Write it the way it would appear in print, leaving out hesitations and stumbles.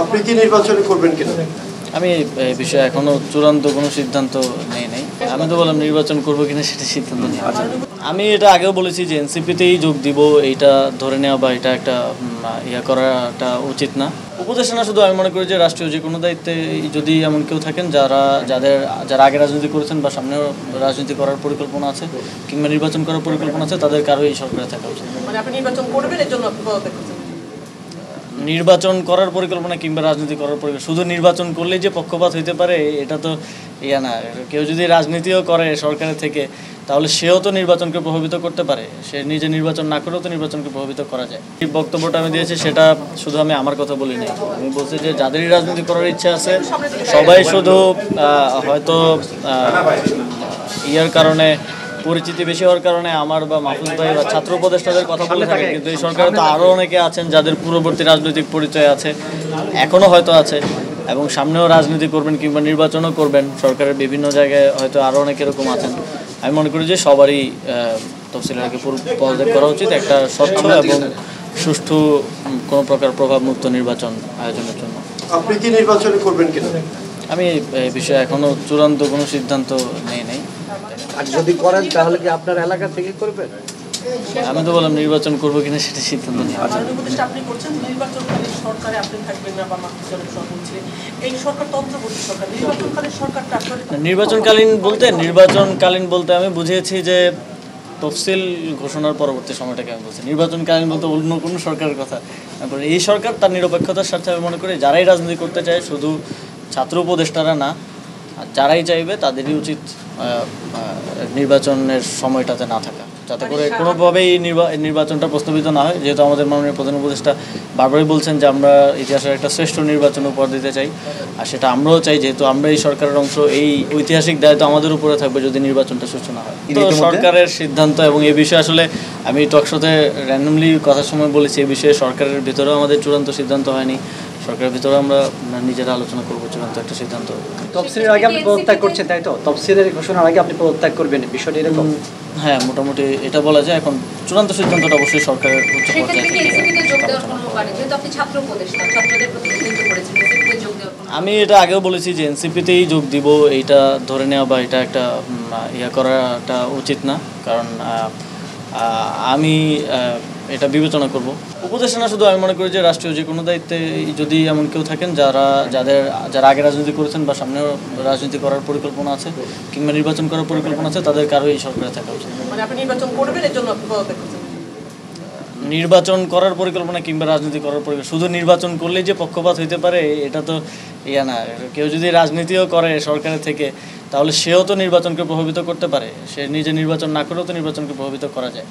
আপনি কি নির্বাচন করবেন কিনা? আমি এই বিষয়ে এখনো চূড়ান্ত কোনো সিদ্ধান্ত নেই নাই। আমি তো বললাম নির্বাচন করবো কিনা সেটা সিদ্ধান্ত নেই। আমি এটা আগেও বলেছি যে এনসিপিতেই যোগ দিব, এইটা ধরে নেওয়া বা এটা একটা করাটা উচিত না। উপদেষ্টা না শুধু, আমি মনে করি যে রাষ্ট্রীয় যে কোনো দায়িত্বে যদি এমন কেউ থাকেন যারা আগে রাজনীতি করেছেন বা সামনেও রাজনীতি করার পরিকল্পনা আছে কিংবা নির্বাচন করার পরিকল্পনা আছে, তাদের কারোই এই সরকারে থাকা উচিত। মানে আপনি নির্বাচন করবেন, এর জন্য আপনি পদত্যাগ করছেন? নির্বাচন করার পরিকল্পনা কিংবা রাজনীতি করার পরিকল্পনা, শুধু নির্বাচন করলেই যে পক্ষপাত হইতে পারে এটা তো না। কেউ যদি রাজনীতিও করে সরকারের থেকে, তাহলে সেও তো নির্বাচনকে প্রভাবিত করতে পারে। সে নিজে নির্বাচন না করেও তো নির্বাচনকে প্রভাবিত করা যায়। এই বক্তব্যটা আমি দিয়েছি, সেটা শুধু আমি আমার কথা বলি নাই। আমি বলছি যে যাদেরই রাজনীতি করার ইচ্ছা আছে সবাই শুধু হয়তো কারণে, পরিচিতি বেশি হওয়ার কারণে আমার বা মাহফুজ ভাই বা ছাত্র উপদেষ্টাদের কথা বলে থাকেন, কিন্তু এই সরকারে তো আরও অনেকে আছেন যাদের পূর্ববর্তী রাজনৈতিক পরিচয় আছে, এখনও হয়তো আছে এবং সামনেও রাজনীতি করবেন কিংবা নির্বাচনও করবেন। সরকারের বিভিন্ন জায়গায় হয়তো আরও অনেক এরকম আছেন। আমি মনে করি যে সবারই তফসিলের পদত্যাগ করা উচিত, একটা স্বচ্ছ এবং সুষ্ঠু কোনো প্রকার প্রভাবমুক্ত নির্বাচন আয়োজনের জন্য। আপনি কি নির্বাচন করবেন কিনা? আমি এই বিষয়ে এখনও চূড়ান্ত কোনো সিদ্ধান্ত নেই নাই। আর যদি করেন তাহলে কি আপনার এলাকা থেকে করবেন? আমি তো বললাম নির্বাচন করবো কিনা সেটা সিদ্ধান্ত নেই। উপদেষ্টা আপনি করছেন, নির্বাচনকালীন সরকারে আপনি থাকবেন না বা মাহফুজ সরকার বলছে এই সরকার তন্ত্রবর্তী সরকার, নির্বাচনকালীন সরকারটা নির্বাচনকালীন বলতে আমি বুঝিয়েছি যে তফসিল ঘোষণার পরবর্তী সময়টাকে আমি বলছি। নির্বাচনকালীন বলতে অন্য কোনো সরকারের কথা। তারপরে এই সরকার তার নিরপেক্ষতার স্বার্থে আমি মনে করি যারাই রাজনীতি করতে চায়, শুধু ছাত্র উপদেষ্টারা না, যারাই চাইবে তাদেরই উচিত নির্বাচনের সময়টাতে না থাকা, যাতে করে কোনোভাবেই নির্বাচনটা প্রস্তাবিত না হয়। যেহেতু আমাদের মাননীয় প্রধান উপদেষ্টা বারবারই বলছেন যে আমরা ইতিহাসের একটা শ্রেষ্ঠ নির্বাচন উপহার দিতে চাই, আর সেটা আমরাও চাই। যেহেতু আমরা এই সরকারের অংশ, এই ঐতিহাসিক দায়িত্ব আমাদের উপরে থাকবে যদি নির্বাচনটা সুষ্ঠু না হয়। তো সরকারের সিদ্ধান্ত, এবং এই বিষয়ে আসলে আমি টকশোতে র্যান্ডমলি কথার সময় বলেছি, এই বিষয়ে সরকারের ভিতরেও আমাদের চূড়ান্ত সিদ্ধান্ত হয়নি। সরকারের ভিতরে আমরা নিজেরা আলোচনা করবো চূড়ান্ত একটা সিদ্ধান্ত। তফসিলের আগে আপনি পদত্যাগ করছেন, তাই তো? তফসিলের ঘোষণার আগে আপনি পদত্যাগ করবেন, বিষয়টি এরকম? হ্যাঁ, মোটামুটি এটা বলা যায়। এখন চূড়ান্ত সিদ্ধান্তটা অবশ্যই সরকারের উচ্চ পর্যায়ে থেকে। আমি এটা আগেও বলেছি যে এনসিপিতেই যোগ দিব, এইটা ধরে নেওয়া বা এটা একটা করাটা উচিত না। কারণ আমি এটা বিবেচনা করব। উপদেষ্টা না শুধু, আমি মনে করি যে রাষ্ট্রীয় যে কোনো দায়িত্বে যদি এমন কেউ থাকেন যারা আগে রাজনীতি করেছেন বা সামনেও রাজনীতি করার পরিকল্পনা আছে কিংবা নির্বাচন করার পরিকল্পনা আছে, তাদের কারোই এই সরকারে থাকা উচিত। মানে আপনি নির্বাচন করবেন, এর জন্য আপনি পদত্যাগ করছেন? নির্বাচন করার পরিকল্পনা কিংবা রাজনীতি করার পরিকল্পনা, শুধু নির্বাচন করলেই যে পক্ষপাত হইতে পারে এটা তো না। কেউ যদি রাজনীতিও করে সরকারের থেকে, তাহলে সেও তো নির্বাচনকে প্রভাবিত করতে পারে। সে নিজে নির্বাচন না করেও তো নির্বাচনকে প্রভাবিত করা যায়।